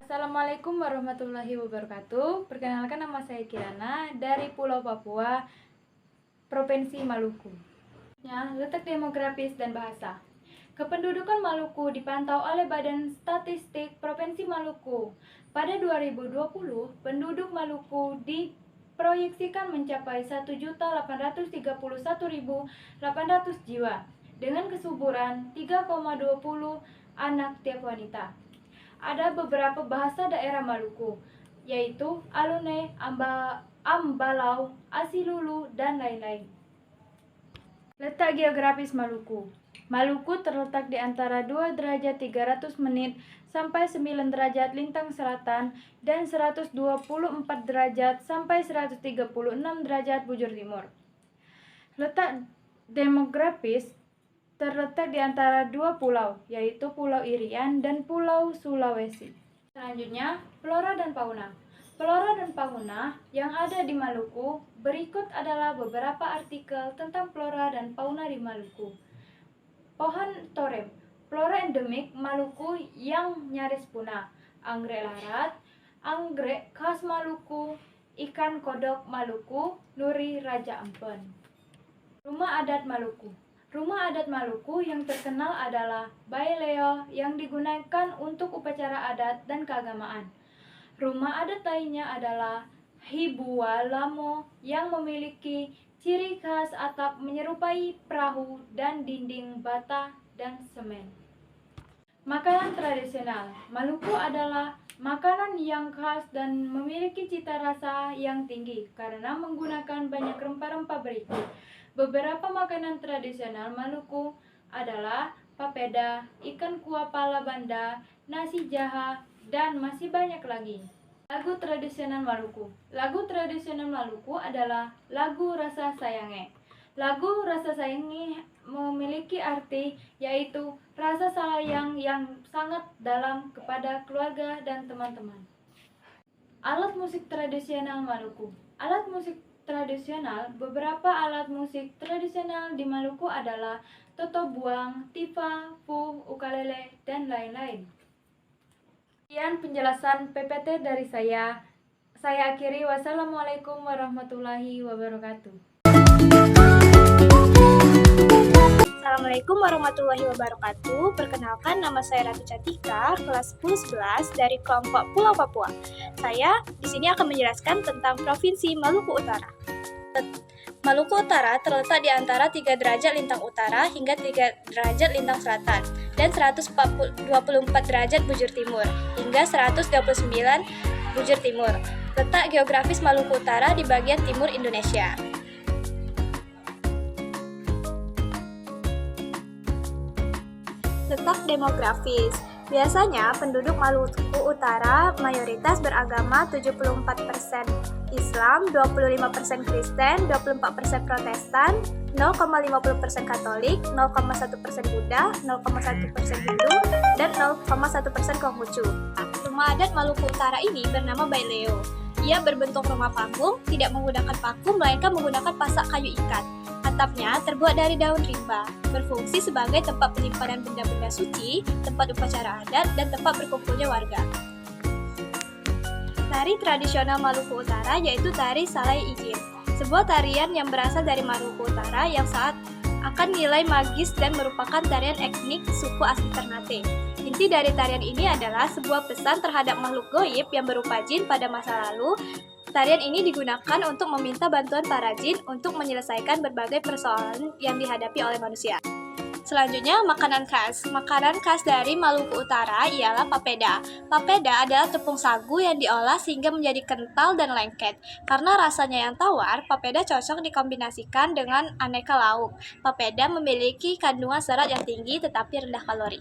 Assalamualaikum warahmatullahi wabarakatuh. Perkenalkan, nama saya Kirana dari Pulau Papua, Provinsi Maluku. Letak demografis dan bahasa. Kependudukan Maluku dipantau oleh Badan Statistik Provinsi Maluku. Pada 2020, penduduk Maluku diproyeksikan mencapai 1.831.800 jiwa dengan kesuburan 3,20 anak tiap wanita. Ada beberapa bahasa daerah Maluku, yaitu Alune, Ambalau, Asilulu, dan lain-lain. Letak geografis Maluku. Maluku terletak di antara 2 derajat 300 menit sampai 9 derajat lintang selatan dan 124 derajat sampai 136 derajat bujur timur. Letak demografis terletak di antara 2 pulau, yaitu Pulau Irian dan Pulau Sulawesi. Selanjutnya, flora dan fauna. Flora dan fauna yang ada di Maluku, berikut adalah beberapa artikel tentang flora dan fauna di Maluku. Pohon torem, flora endemik Maluku yang nyaris punah. Anggrek larat, anggrek khas Maluku, ikan kodok Maluku, nuri Raja Ampen. Rumah adat Maluku. Rumah adat Maluku yang terkenal adalah baileo yang digunakan untuk upacara adat dan keagamaan. Rumah adat lainnya adalah hibualamo yang memiliki ciri khas atap menyerupai perahu dan dinding bata dan semen. Makanan tradisional Maluku adalah makanan yang khas dan memiliki cita rasa yang tinggi karena menggunakan banyak rempah-rempah berikut. Beberapa makanan tradisional Maluku adalah papeda, ikan kuah pala banda, nasi jaha, dan masih banyak lagi. Lagu tradisional Maluku. Lagu tradisional Maluku adalah lagu Rasa Sayange. Lagu Rasa Sayange memiliki arti yaitu rasa sayang yang sangat dalam kepada keluarga dan teman-teman. Alat musik tradisional Maluku. Alat musik tradisional, beberapa alat musik tradisional di Maluku adalah totobuang, tifa, fuh, ukulele, dan lain-lain. Sekian penjelasan PPT dari saya. Saya akhiri. Wassalamualaikum warahmatullahi wabarakatuh. Assalamualaikum warahmatullahi wabarakatuh. Perkenalkan, nama saya Ratu Cantika, kelas 10-11 dari kelompok Pulau Papua. Saya di sini akan menjelaskan tentang Provinsi Maluku Utara. Maluku Utara terletak di antara 3 derajat lintang utara hingga 3 derajat lintang selatan dan 124 derajat bujur timur hingga 129 bujur timur. Letak geografis Maluku Utara di bagian timur Indonesia. Letak demografis. Biasanya penduduk Maluku Utara mayoritas beragama 74% Islam, 25% Kristen, 24% Protestan, 0,50% Katolik, 0,1% Buddha, 0,1% Hindu, dan 0,1% Konghucu. Rumah adat Maluku Utara ini bernama baileo. Ia berbentuk rumah panggung, tidak menggunakan paku melainkan menggunakan pasak kayu ikat. Atapnya terbuat dari daun rimba, berfungsi sebagai tempat penyimpanan benda-benda suci, tempat upacara adat, dan tempat berkumpulnya warga. Tari tradisional Maluku Utara yaitu tari Salai Ijin, sebuah tarian yang berasal dari Maluku Utara yang saat akan nilai magis dan merupakan tarian etnik suku asli Ternate. Inti dari tarian ini adalah sebuah pesan terhadap makhluk goib yang berupa jin pada masa lalu. Tarian ini digunakan untuk meminta bantuan para jin untuk menyelesaikan berbagai persoalan yang dihadapi oleh manusia. Selanjutnya, makanan khas. Makanan khas dari Maluku Utara ialah papeda. Papeda adalah tepung sagu yang diolah sehingga menjadi kental dan lengket. Karena rasanya yang tawar, papeda cocok dikombinasikan dengan aneka lauk. Papeda memiliki kandungan serat yang tinggi tetapi rendah kalori.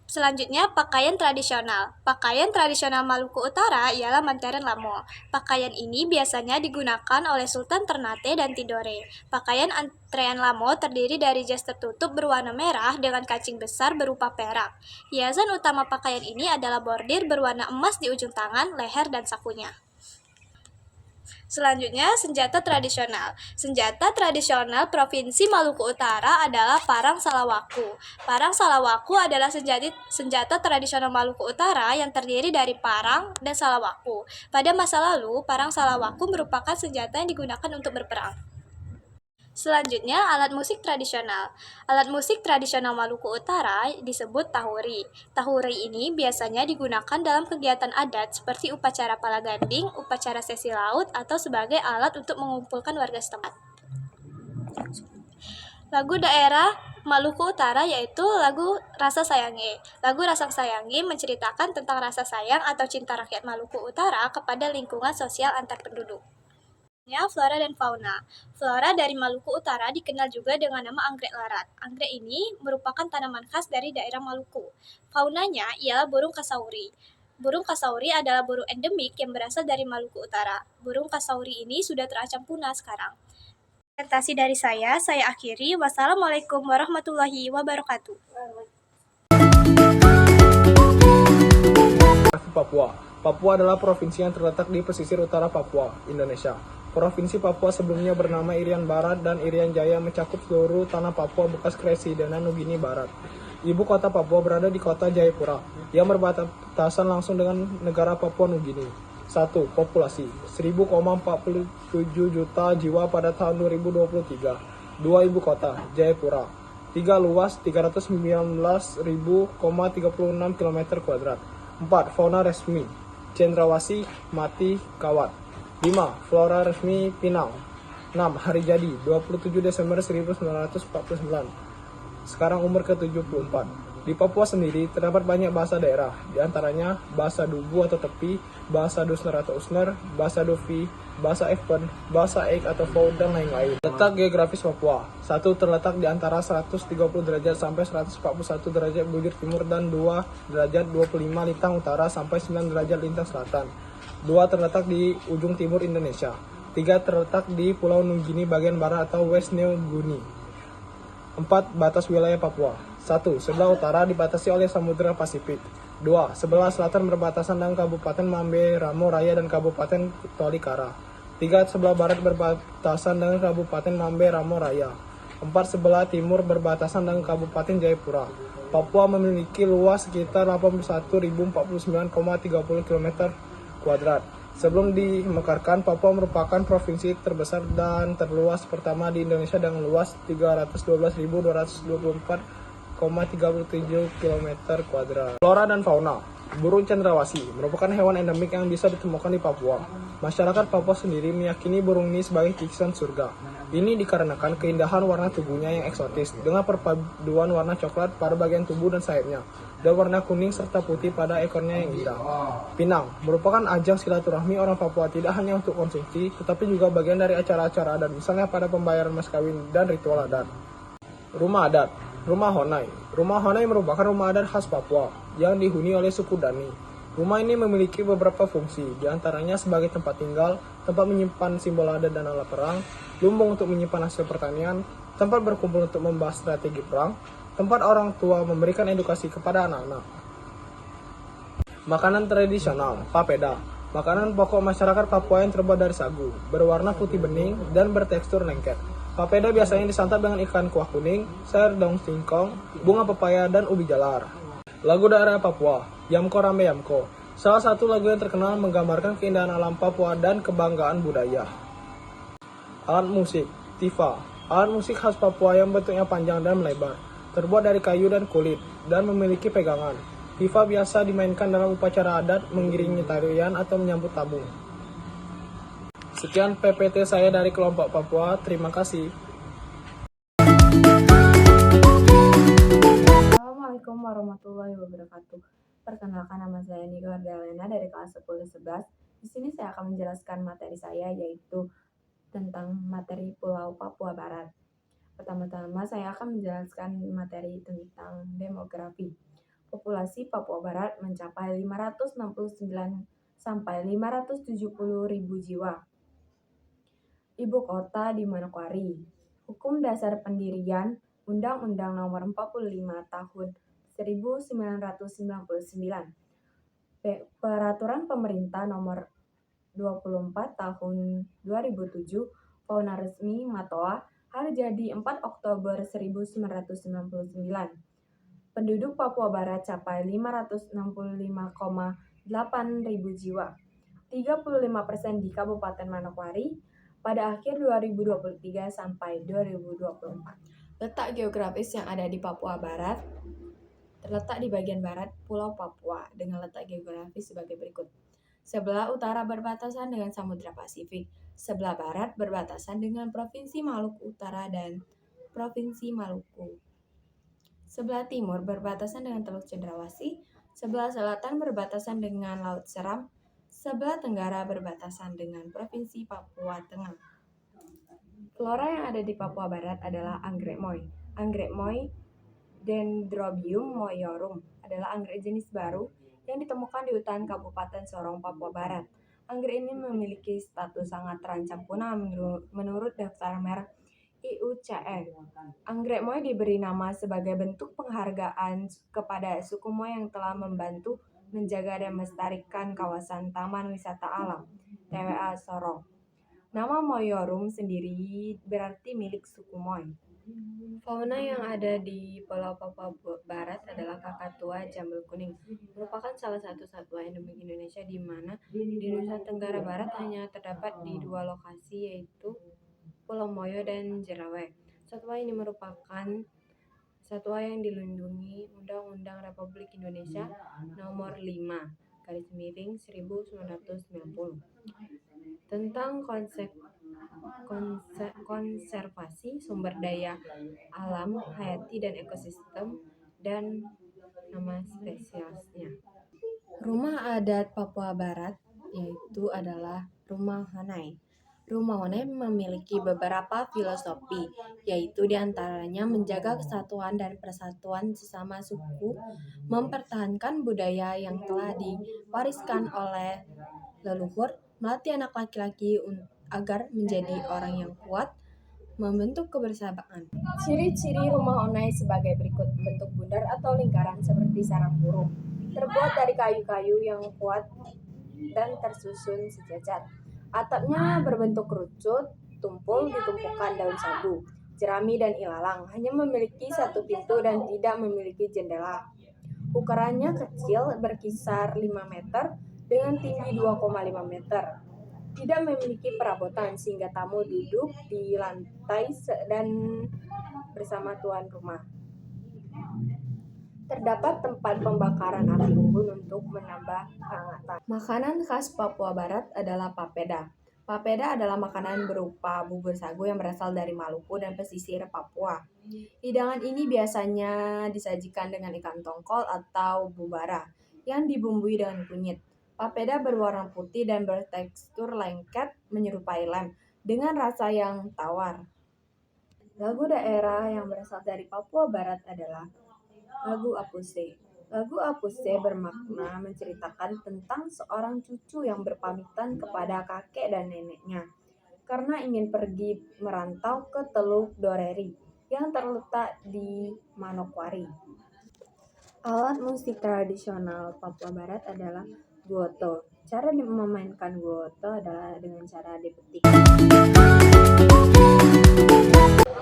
Selanjutnya, pakaian tradisional. Pakaian tradisional Maluku Utara ialah Mantaran Lamo. Pakaian ini biasanya digunakan oleh Sultan Ternate dan Tidore. Pakaian antrean Lamo terdiri dari jas tertutup berwarna merah dengan kancing besar berupa perak. Hiasan utama pakaian ini adalah bordir berwarna emas di ujung tangan, leher, dan sakunya. Selanjutnya, senjata tradisional. Senjata tradisional Provinsi Maluku Utara adalah parang salawaku. Parang salawaku adalah senjata tradisional Maluku Utara yang terdiri dari parang dan salawaku. Pada masa lalu, parang salawaku merupakan senjata yang digunakan untuk berperang. Selanjutnya, alat musik tradisional. Alat musik tradisional Maluku Utara disebut tahuri. Tahuri ini biasanya digunakan dalam kegiatan adat seperti upacara pala ganding, upacara sesi laut, atau sebagai alat untuk mengumpulkan warga setempat. Lagu daerah Maluku Utara yaitu lagu Rasa Sayangi. Lagu Rasa Sayangi menceritakan tentang rasa sayang atau cinta rakyat Maluku Utara kepada lingkungan sosial antar penduduk. Flora dan fauna. Flora dari Maluku Utara dikenal juga dengan nama anggrek larat. Anggrek ini merupakan tanaman khas dari daerah Maluku. Faunanya ialah burung kasauri. Burung kasauri adalah burung endemik yang berasal dari Maluku Utara. Burung kasauri ini sudah terancam punah sekarang. Presentasi dari saya akhiri. Wassalamualaikum warahmatullahi wabarakatuh. Papua. Papua adalah provinsi yang terletak di pesisir utara Papua, Indonesia. Provinsi Papua sebelumnya bernama Irian Barat dan Irian Jaya mencakup seluruh tanah Papua bekas Kresidenan Nugini Barat. Ibu kota Papua berada di kota Jayapura, yang berbatasan langsung dengan negara Papua Nugini. 1. Populasi 10,47 juta jiwa pada tahun 2023. 2. Ibu kota Jayapura. 3. Luas 319.036 km². 4. Fauna resmi Cendrawasih, Mati, Kawat. 5. Flora resmi Pinang. 6. Hari jadi 27 Desember 1949. Sekarang umur ke-74. Di Papua sendiri terdapat banyak bahasa daerah, diantaranya bahasa Dubu atau Tepi, bahasa Dusner atau Usner, bahasa Dovi, bahasa Epen, bahasa Eik atau Faut, dan lain-lain. Letak geografis Papua. 1. Terletak di antara 130 derajat sampai 141 derajat bujur timur dan 2 derajat 25 lintang utara sampai 9 derajat lintang selatan. 2. Terletak di ujung timur Indonesia. 3. Terletak di Pulau Nugini bagian barat atau West New Guinea. 4. Batas wilayah Papua. 1. Sebelah utara dibatasi oleh Samudra Pasifik. 2. Sebelah selatan berbatasan dengan Kabupaten Mambe Ramo Raya dan Kabupaten Tolikara. 3. Sebelah barat berbatasan dengan Kabupaten Mambe Ramo Raya. 4. Sebelah timur berbatasan dengan Kabupaten Jayapura. Papua memiliki luas sekitar 81.049,30 km². Sebelum dimekarkan, Papua merupakan provinsi terbesar dan terluas pertama di Indonesia dengan luas 312.224,37 km². Flora dan fauna. Burung cendrawasih merupakan hewan endemik yang bisa ditemukan di Papua. Masyarakat Papua sendiri meyakini burung ini sebagai cikisan surga. Ini dikarenakan keindahan warna tubuhnya yang eksotis dengan perpaduan warna coklat pada bagian tubuh dan sayapnya, dan warna kuning serta putih pada ekornya yang indah. Pinang merupakan ajang silaturahmi orang Papua tidak hanya untuk konsumsi, tetapi juga bagian dari acara-acara adat, misalnya pada pembayaran mas kawin dan ritual adat. Rumah adat. Rumah Honai. Rumah Honai merupakan rumah adat khas Papua yang dihuni oleh suku Dani. Rumah ini memiliki beberapa fungsi, diantaranya sebagai tempat tinggal, tempat menyimpan simbol adat dan alat perang, lumbung untuk menyimpan hasil pertanian, tempat berkumpul untuk membahas strategi perang, tempat orang tua memberikan edukasi kepada anak-anak. Makanan tradisional, papeda. Makanan pokok masyarakat Papua yang terbuat dari sagu, berwarna putih bening dan bertekstur lengket. Papeda biasanya disantap dengan ikan kuah kuning, sayur daun singkong, bunga pepaya, dan ubi jalar. Lagu daerah Papua, Yamko Rame Yamko. Salah satu lagu yang terkenal menggambarkan keindahan alam Papua dan kebanggaan budaya. Alat musik, tifa. Alat musik khas Papua yang bentuknya panjang dan melebar, terbuat dari kayu dan kulit, dan memiliki pegangan. Tifa biasa dimainkan dalam upacara adat, mengiringi tarian atau menyambut tamu. Sekian PPT saya dari kelompok Papua, terima kasih. Assalamualaikum warahmatullahi wabarakatuh. Perkenalkan, nama saya Nika Wardalena dari kelas 10-11. Di sini saya akan menjelaskan materi saya, yaitu tentang materi Pulau Papua Barat. Pertama-tama saya akan menjelaskan materi tentang demografi. Populasi Papua Barat mencapai 569 sampai 570 ribu jiwa. Ibu kota di Manokwari. Hukum Dasar Pendirian Undang-Undang Nomor 45 Tahun 1999. Peraturan Pemerintah Nomor 24 Tahun 2007. Fauna resmi Matoa. Hari jadi 4 Oktober 1999. Penduduk Papua Barat capai 565,8 ribu jiwa. 35% di Kabupaten Manokwari pada akhir 2023 sampai 2024. Letak geografis yang ada di Papua Barat terletak di bagian barat Pulau Papua dengan letak geografis sebagai berikut. Sebelah utara berbatasan dengan Samudra Pasifik, sebelah barat berbatasan dengan Provinsi Maluku Utara dan Provinsi Maluku. Sebelah timur berbatasan dengan Teluk Cendrawasih, sebelah selatan berbatasan dengan Laut Seram, sebelah tenggara berbatasan dengan Provinsi Papua Tengah. Flora yang ada di Papua Barat adalah anggrek moi. Anggrek moi Dendrobium moyorum adalah anggrek jenis baru yang ditemukan di hutan Kabupaten Sorong, Papua Barat. Anggrek ini memiliki status sangat terancam punah menurut daftar merah IUCN. Anggrek moi diberi nama sebagai bentuk penghargaan kepada suku moi yang telah membantu menjaga dan melestarikan kawasan Taman Wisata Alam TWA Sorong. Nama Moyorum sendiri berarti milik suku moi. Fauna yang ada di Pulau Papua Barat adalah kakatua jambul kuning, merupakan salah satu satwa endemik Indonesia di mana di Nusa Tenggara Barat hanya terdapat di 2 lokasi, yaitu Pulau Moyo dan Jerawe. Satwa ini merupakan satwa yang dilindungi Undang-Undang Republik Indonesia Nomor 5/1990 tentang konservasi sumber daya alam, hayati dan ekosistem, dan nama spesiesnya. Rumah adat Papua Barat yaitu adalah Rumah Honai. Rumah Honai memiliki beberapa filosofi, yaitu diantaranya menjaga kesatuan dan persatuan sesama suku, mempertahankan budaya yang telah diwariskan oleh leluhur, melatih anak laki-laki agar menjadi orang yang kuat, membentuk kebersamaan. Ciri-ciri rumah Honai sebagai berikut: bentuk bundar atau lingkaran seperti sarang burung, terbuat dari kayu-kayu yang kuat dan tersusun sejajar. Atapnya berbentuk kerucut, tumpul, ditumpukan daun sagu, jerami dan ilalang. Hanya memiliki 1 pintu dan tidak memiliki jendela. Ukurannya kecil, berkisar 5 meter dengan tinggi 2,5 meter. Tidak memiliki perabotan sehingga tamu duduk di lantai dan bersama tuan rumah. Terdapat tempat pembakaran api unggun untuk menambah kehangatan. Makanan khas Papua Barat adalah papeda. Papeda adalah makanan berupa bubur sagu yang berasal dari Maluku dan pesisir Papua. Hidangan ini biasanya disajikan dengan ikan tongkol atau bubara yang dibumbui dengan kunyit. Papeda berwarna putih dan bertekstur lengket menyerupai lem dengan rasa yang tawar. Lagu daerah yang berasal dari Papua Barat adalah lagu Apuse. Lagu Apuse bermakna menceritakan tentang seorang cucu yang berpamitan kepada kakek dan neneknya karena ingin pergi merantau ke Teluk Doreri yang terletak di Manokwari. Alat musik tradisional Papua Barat adalah guoto. Cara memainkan guoto adalah dengan cara dipetik.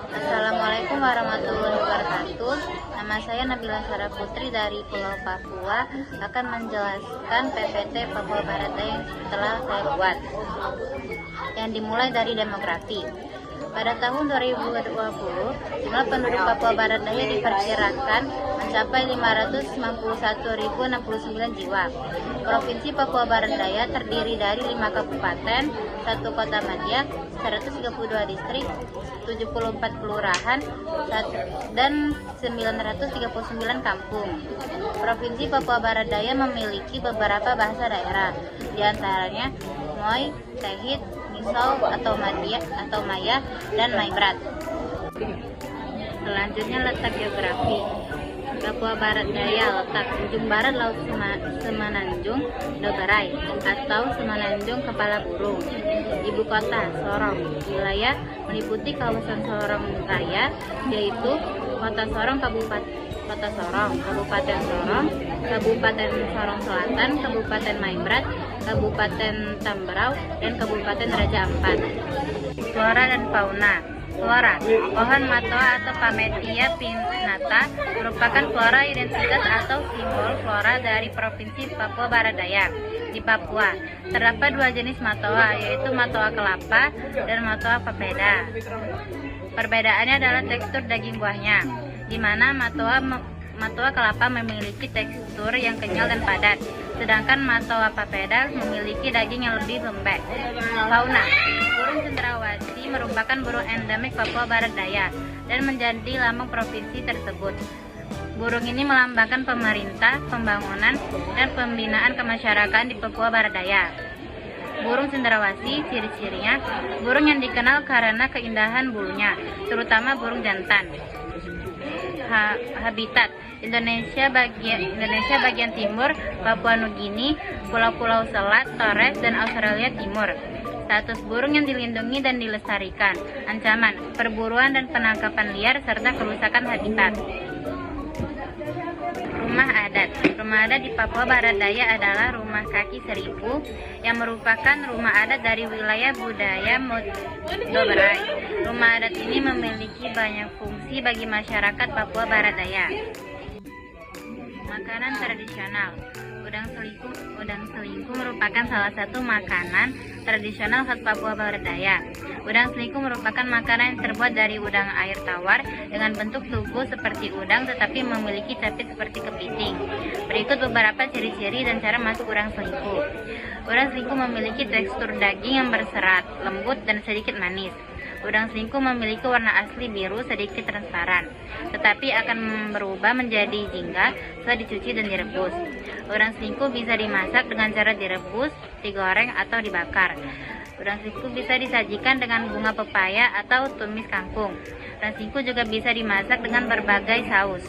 Assalamualaikum warahmatullahi wabarakatuh. Nama saya Nabila Sarah Putri dari Pulau Papua, akan menjelaskan PPT Papua Barat yang telah saya buat, yang dimulai dari demografi. Pada tahun 2020, jumlah penduduk Papua Barat Daya diperkirakan mencapai 591.069 jiwa. Provinsi Papua Barat Daya terdiri dari 5 kabupaten, 1 kota madya, 132 distrik, 74 kelurahan, dan 939 kampung. Provinsi Papua Barat Daya memiliki beberapa bahasa daerah, diantaranya Moi, Tehit, Misau atau Madya atau Maya, dan Maibrat. Selanjutnya letak geografi. Papua Barat Daya letak ujung barat Laut Semenanjung Dogarai atau Semenanjung Kepala Burung. Ibu kota Sorong. Wilayah meliputi kawasan Sorong Raya, yaitu Kota Sorong, Kota Sorong, Kabupaten Sorong, Kabupaten Sorong Selatan, Kabupaten Maibrat, Kabupaten Tamberau, dan Kabupaten Raja Ampat. Flora dan fauna. Flora, pohon matoa atau Pametia pinnata merupakan flora identitas atau simbol flora dari Provinsi Papua Barat Daya. Di Papua, terdapat dua jenis matoa, yaitu matoa kelapa dan matoa papeda. Perbedaannya adalah tekstur daging buahnya, di mana matoa kelapa memiliki tekstur yang kenyal dan padat, sedangkan matoa papeda memiliki daging yang lebih lembek. Fauna. Burung cendrawasih merupakan burung endemik Papua Barat Daya dan menjadi lambang provinsi tersebut. Burung ini melambangkan pemerintah, pembangunan, dan pembinaan kemasyarakatan di Papua Barat Daya. Burung cendrawasih, ciri-cirinya, burung yang dikenal karena keindahan bulunya, terutama burung jantan. Habitat Indonesia bagian timur, Papua Nugini, Pulau-Pulau Selat, Torres, dan Australia Timur. Status burung yang dilindungi dan dilestarikan. Ancaman, perburuan dan penangkapan liar serta kerusakan habitat. Rumah adat. Rumah adat di Papua Barat Daya adalah Rumah Kaki Seribu yang merupakan rumah adat dari wilayah budaya Dogarai. Rumah adat ini memiliki banyak fungsi bagi masyarakat Papua Barat Daya. Makanan tradisional. Udang selingkuh merupakan salah satu makanan tradisional khas Papua Barat Daya. Udang selingkuh merupakan makanan yang terbuat dari udang air tawar dengan bentuk tubuh seperti udang tetapi memiliki capit seperti kepiting. Berikut beberapa ciri-ciri dan cara masuk udang selingkuh. Udang selingkuh memiliki tekstur daging yang berserat, lembut, dan sedikit manis. Udang selingkuh memiliki warna asli biru sedikit transparan, tetapi akan berubah menjadi jingga setelah dicuci dan direbus. Udang selingkuh bisa dimasak dengan cara direbus, digoreng, atau dibakar. Udang selingkuh bisa disajikan dengan bunga pepaya atau tumis kangkung. Udang selingkuh juga bisa dimasak dengan berbagai saus.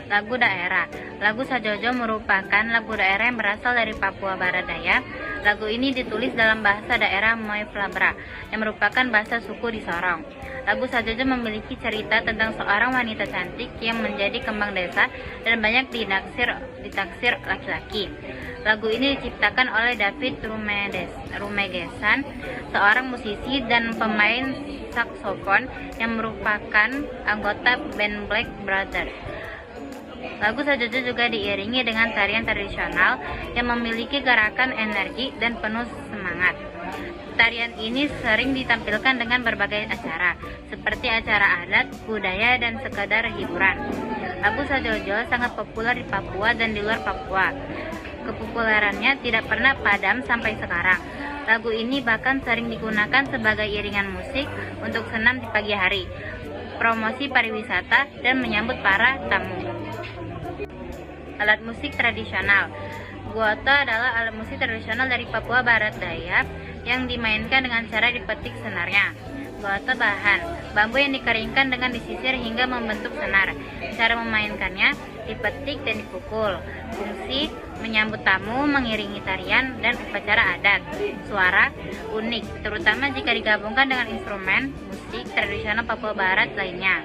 Lagu daerah. Lagu Sajojo merupakan lagu daerah yang berasal dari Papua Barat Daya. Lagu ini ditulis dalam bahasa daerah Moy Flabra yang merupakan bahasa suku di Sorong. Lagu Sajojo memiliki cerita tentang seorang wanita cantik yang menjadi kembang desa dan banyak ditaksir laki-laki. Lagu ini diciptakan oleh David Rumegesan, seorang musisi dan pemain saksofon yang merupakan anggota band Black Brothers. Lagu Sajojo juga diiringi dengan tarian tradisional yang memiliki gerakan energi dan penuh semangat. Tarian ini sering ditampilkan dengan berbagai acara, seperti acara adat, budaya, dan sekadar hiburan. Lagu Sajojo sangat populer di Papua dan di luar Papua. Kepopulerannya tidak pernah padam sampai sekarang. Lagu ini bahkan sering digunakan sebagai iringan musik untuk senam di pagi hari, promosi pariwisata, dan menyambut para tamu. Alat musik tradisional. Guoto adalah alat musik tradisional dari Papua Barat Daya yang dimainkan dengan cara dipetik senarnya. Guoto bahan, bambu yang dikeringkan dengan disisir hingga membentuk senar. Cara memainkannya, dipetik dan dipukul. Fungsi, menyambut tamu, mengiringi tarian, dan upacara adat. Suara, unik, terutama jika digabungkan dengan instrumen musik tradisional Papua Barat lainnya.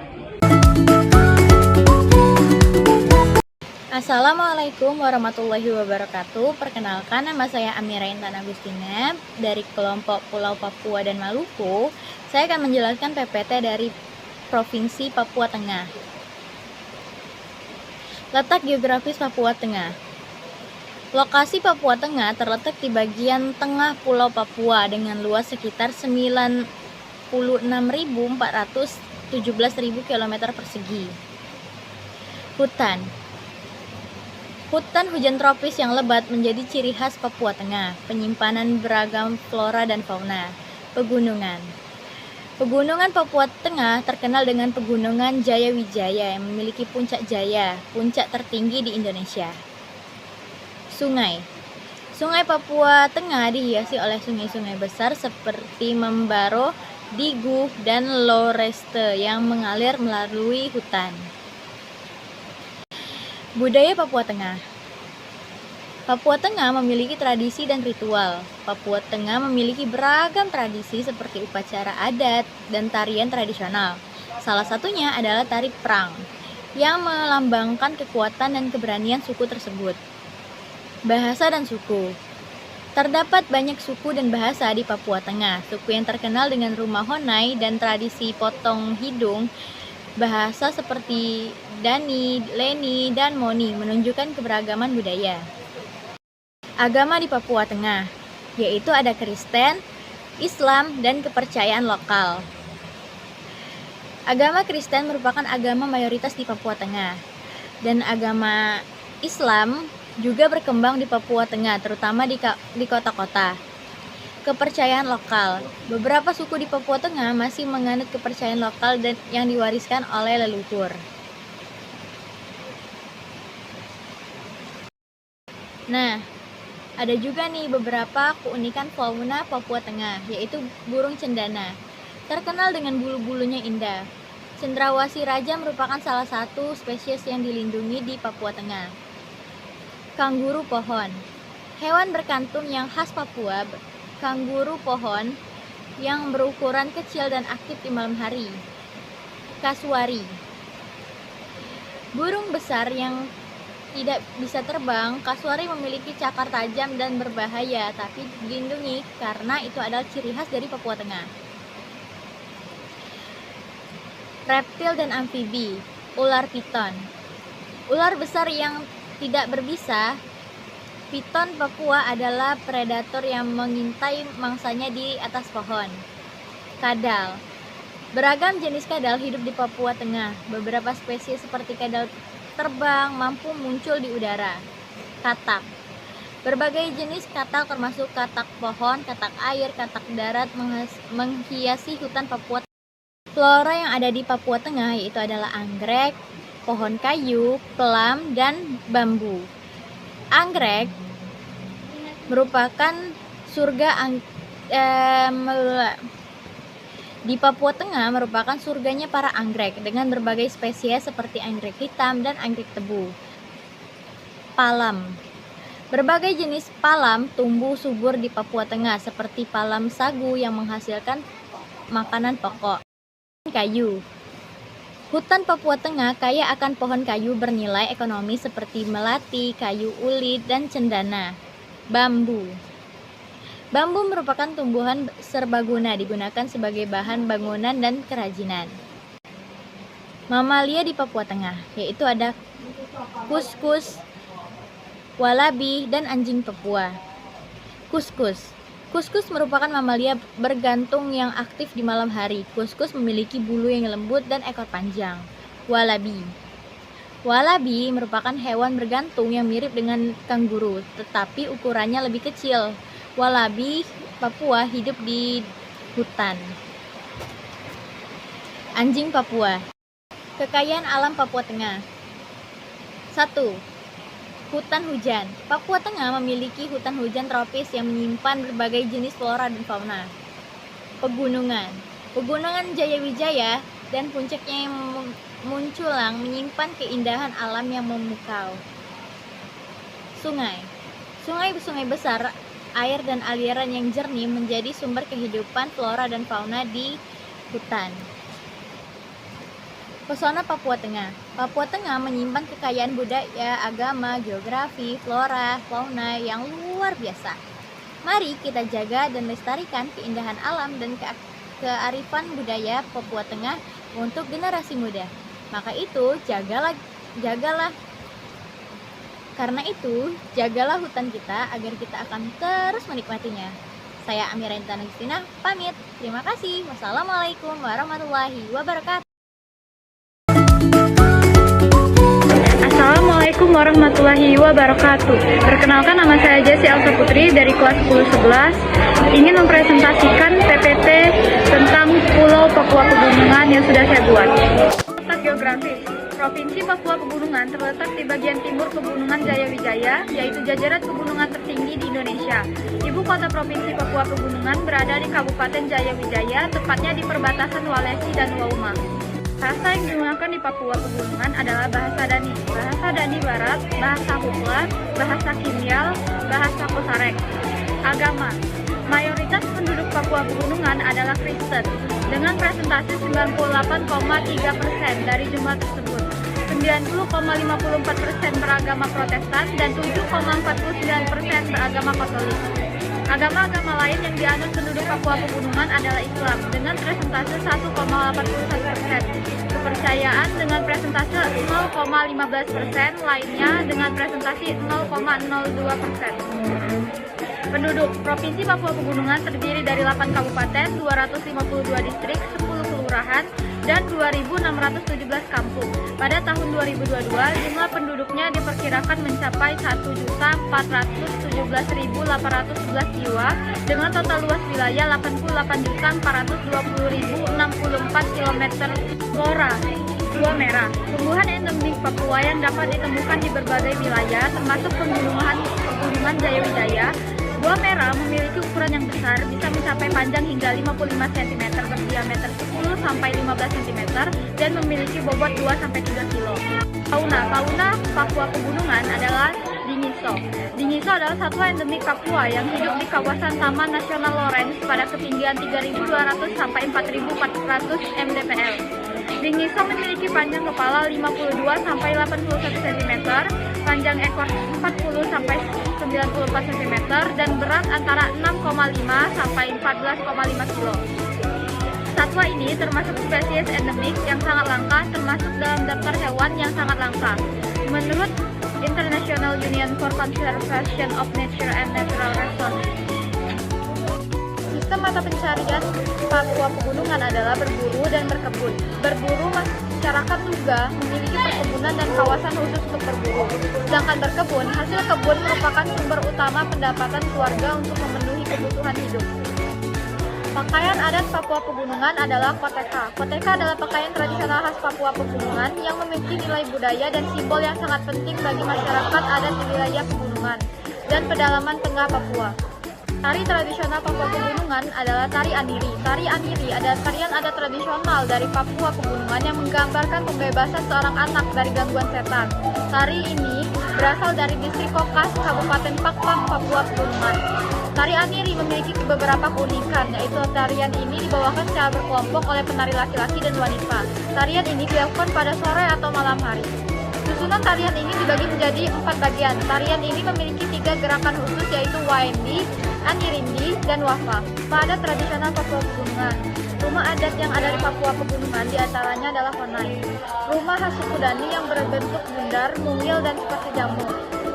Assalamualaikum warahmatullahi wabarakatuh. Perkenalkan, nama saya Amira Intan Agustina dari kelompok Pulau Papua dan Maluku. Saya akan menjelaskan PPT dari Provinsi Papua Tengah. Letak geografis Papua Tengah. Lokasi Papua Tengah terletak di bagian tengah Pulau Papua dengan luas sekitar 96.417.000 km persegi. Hutan hujan tropis yang lebat menjadi ciri khas Papua Tengah. Penyimpanan beragam flora dan fauna. Pegunungan Papua Tengah terkenal dengan Pegunungan Jayawijaya yang memiliki puncak jaya, puncak tertinggi di Indonesia. Sungai Papua Tengah dihiasi oleh sungai-sungai besar seperti Membaro, Digu, dan Loreste yang mengalir melalui hutan. Budaya Papua Tengah. Papua Tengah memiliki tradisi dan ritual. Papua Tengah memiliki beragam tradisi seperti upacara adat dan tarian tradisional. Salah satunya adalah tari perang, yang melambangkan kekuatan dan keberanian suku tersebut. Bahasa dan suku. Terdapat banyak suku dan bahasa di Papua Tengah. Suku yang terkenal dengan rumah Honai dan tradisi potong hidung, bahasa seperti Dani, Leni, dan Moni menunjukkan keberagaman budaya. Agama di Papua Tengah, yaitu ada Kristen, Islam, dan kepercayaan lokal. Agama Kristen merupakan agama mayoritas di Papua Tengah, dan agama Islam juga berkembang di Papua Tengah, terutama di kota-kota. Kepercayaan lokal. Beberapa suku di Papua Tengah masih menganut kepercayaan lokal dan yang diwariskan oleh leluhur. Nah, ada juga nih beberapa keunikan fauna Papua Tengah, yaitu burung cendana. Terkenal dengan bulu-bulunya indah. Cendrawasih raja merupakan salah satu spesies yang dilindungi di Papua Tengah. Kanguru pohon. Hewan berkantung yang khas Papua, kanguru pohon yang berukuran kecil dan aktif di malam hari. Kasuari. Burung besar yang tidak bisa terbang, kasuari memiliki cakar tajam dan berbahaya, tapi dilindungi karena itu adalah ciri khas dari Papua Tengah. Reptil dan amfibi. Ular piton. Ular besar yang tidak berbisa. Piton Papua adalah predator yang mengintai mangsanya di atas pohon. Kadal. Beragam jenis kadal hidup di Papua Tengah. Beberapa spesies seperti kadal terbang mampu muncul di udara. Katak. Berbagai jenis katak termasuk katak pohon, katak air, katak darat menghiasi hutan Papua. Flora yang ada di Papua Tengah yaitu adalah anggrek, pohon kayu, pelam, dan bambu. Anggrek merupakan di Papua Tengah merupakan surganya para anggrek dengan berbagai spesies seperti anggrek hitam dan anggrek tebu. Palam. Berbagai jenis palam tumbuh subur di Papua Tengah seperti palam sagu yang menghasilkan makanan pokok. Kayu. Hutan Papua Tengah kaya akan pohon kayu bernilai ekonomi seperti melati, kayu ulit, dan cendana. Bambu. Bambu merupakan tumbuhan serbaguna digunakan sebagai bahan bangunan dan kerajinan. Mamalia di Papua Tengah, yaitu ada kuskus, walabi, dan anjing Papua. Kuskus. Kuskus merupakan mamalia bergantung yang aktif di malam hari. Kuskus memiliki bulu yang lembut dan ekor panjang. Walabi. Walabi merupakan hewan bergantung yang mirip dengan kanguru, tetapi ukurannya lebih kecil. Walabi Papua hidup di hutan. Anjing Papua. Kekayaan alam Papua Tengah. 1. Hutan hujan. Papua Tengah memiliki hutan hujan tropis yang menyimpan berbagai jenis flora dan fauna. Pegunungan. Pegunungan Jayawijaya dan puncaknya yang Munculang menyimpan keindahan alam yang memukau. Sungai. Sungai-sungai besar, air dan aliran yang jernih menjadi sumber kehidupan flora dan fauna di hutan. Pesona Papua Tengah. Papua Tengah menyimpan kekayaan budaya, agama, geografi, flora, fauna yang luar biasa. Mari kita jaga dan lestarikan keindahan alam dan kearifan budaya Papua Tengah untuk generasi muda. Maka itu, jagalah. Karena itu, jagalah hutan kita agar kita akan terus menikmatinya. Saya Amira Intan Agustina, pamit. Terima kasih. Wassalamualaikum warahmatullahi wabarakatuh. Assalamualaikum warahmatullahi wabarakatuh. Perkenalkan, nama saya Jessi Elsa Putri dari kelas 10-11. Ingin mempresentasikan PPT tentang Pulau Papua Pegunungan yang sudah saya buat. Letak geografis. Provinsi Papua Pegunungan terletak di bagian timur Pegunungan Jayawijaya, yaitu jajaran pegunungan tertinggi di Indonesia. Ibu kota Provinsi Papua Pegunungan berada di Kabupaten Jayawijaya, tepatnya di perbatasan Walesi dan Wauma. Bahasa yang digunakan di Papua Pegunungan adalah bahasa Dani, bahasa Dani Barat, bahasa Hukla, bahasa Kimyal, bahasa Kosarek. Agama. Mayoritas penduduk Papua Pegunungan adalah Kristen, dengan presentasi 98,3% dari jumlah tersebut. 90,54% beragama Protestan dan 7,49% beragama Katolik. Agama-agama lain yang dianut penduduk Papua Pegunungan adalah Islam dengan presentase 1,81%, kepercayaan dengan presentase 0,15%, lainnya dengan presentasi 0,02%. Penduduk Provinsi Papua Pegunungan terdiri dari 8 kabupaten, 252 distrik, 10 kelurahan, dan 2.617 kampung. Pada tahun 2022, jumlah penduduknya diperkirakan mencapai 1.417.811 jiwa dengan total luas wilayah 88.420.064 km. Flora. Gua merah, tumbuhan endemik Papua yang dapat ditemukan di berbagai wilayah, termasuk pegunungan Jayawijaya. Gua merah memiliki ukuran yang besar, bisa mencapai panjang hingga 55 cm, berdiameter 10 sampai 15 cm, dan memiliki bobot 2 sampai 3 kg. Fauna Papua Pegunungan adalah dingiso. Dingiso adalah satwa endemik Papua yang hidup di kawasan Taman Nasional Lorentz pada ketinggian 3.200 sampai 4.400 mdpl. Dingiso memiliki panjang kepala 52 sampai 81 cm, panjang ekor 40 sampai 94 cm, dan berat antara 6,5 sampai 14,5 kg. Satwa ini termasuk spesies endemik yang sangat langka, termasuk dalam daftar hewan yang sangat langka. Menurut International Union for Conservation of Nature and Natural Resources. Sistem mata pencarian Papua Pegunungan adalah berburu dan berkebun. Berburu, masyarakat juga memiliki perkebunan dan kawasan khusus untuk berburu. Sedangkan berkebun, hasil kebun merupakan sumber utama pendapatan keluarga untuk memenuhi kebutuhan hidup. Pakaian adat Papua Pegunungan adalah koteka. Koteka adalah pakaian tradisional khas Papua Pegunungan yang memiliki nilai budaya dan simbol yang sangat penting bagi masyarakat adat di wilayah pegunungan dan pedalaman tengah Papua. Tari tradisional Papua Pegunungan adalah tari Aniri. Tari Aniri adalah tarian adat tradisional dari Papua Pegunungan yang menggambarkan pembebasan seorang anak dari gangguan setan. Tari ini berasal dari distrik Kokas, Kabupaten Pakpak, Papua Pegunungan. Tari Aniri memiliki beberapa keunikan, yaitu tarian ini dibawakan secara berkelompok oleh penari laki-laki dan wanita. Tarian ini dilakukan pada sore atau malam hari. Susunan tarian ini dibagi menjadi 4 bagian. Tarian ini memiliki 3 gerakan khusus, yaitu Waendi, Anirindi, dan Wafa. Adat tradisional Papua Pegunungan. Rumah adat yang ada di Papua Pegunungan diantaranya adalah Honai. Rumah khas suku Dani yang berbentuk bundar, mungil, dan seperti jamur.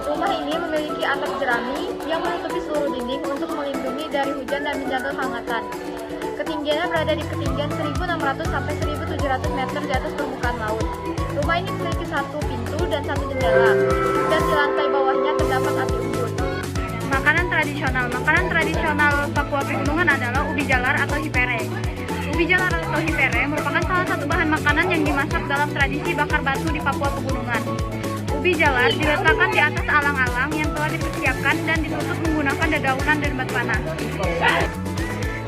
Rumah ini memiliki atap jerami yang menutupi seluruh dinding untuk melindungi dari hujan dan menjaga kehangatan. Ketinggiannya berada di ketinggian 1.600 sampai 1.700 meter di atas permukaan laut. Rumah ini memiliki 1 pintu dan 1 jendela, dan di lantai bawahnya terdapat api unggun. Makanan tradisional Papua Pegunungan adalah ubi jalar atau hipere. Ubi jalar atau hipere merupakan salah satu bahan makanan yang dimasak dalam tradisi bakar batu di Papua Pegunungan. Ubi jalar diletakkan di atas alang-alang yang telah dipersiapkan dan ditutup menggunakan dedaunan dan batu panas.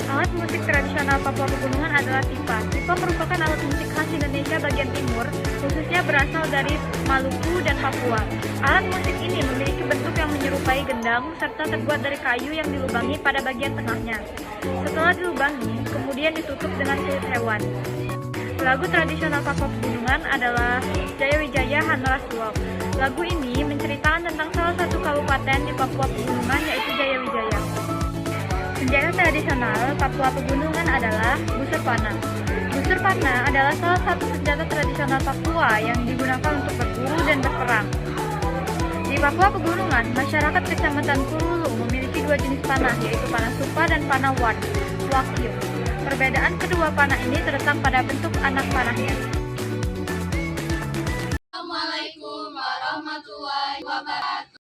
Alat musik tradisional Papua Pegunungan adalah tipa. Tipa merupakan alat musik khas Indonesia bagian timur, khususnya berasal dari Maluku dan Papua. Alat musik ini memiliki bentuk yang menyerupai gendang, serta terbuat dari kayu yang dilubangi pada bagian tengahnya. Setelah dilubangi, kemudian ditutup dengan kulit hewan. Lagu tradisional Papua Pegunungan adalah Jayawijaya Hanras Duok. Lagu ini menceritakan tentang salah satu kabupaten di Papua Pegunungan, yaitu Jayawijaya. Senjata tradisional Papua Pegunungan adalah busur panah. Busur panah adalah salah satu senjata tradisional Papua yang digunakan untuk berburu dan berperang. Di Papua Pegunungan, masyarakat Kecamatan Pululu memiliki 2 jenis panah, yaitu panah supa dan panah wakil. Perbedaan kedua panah ini terletak pada bentuk anak panahnya. Assalamualaikum warahmatullahi wabarakatuh.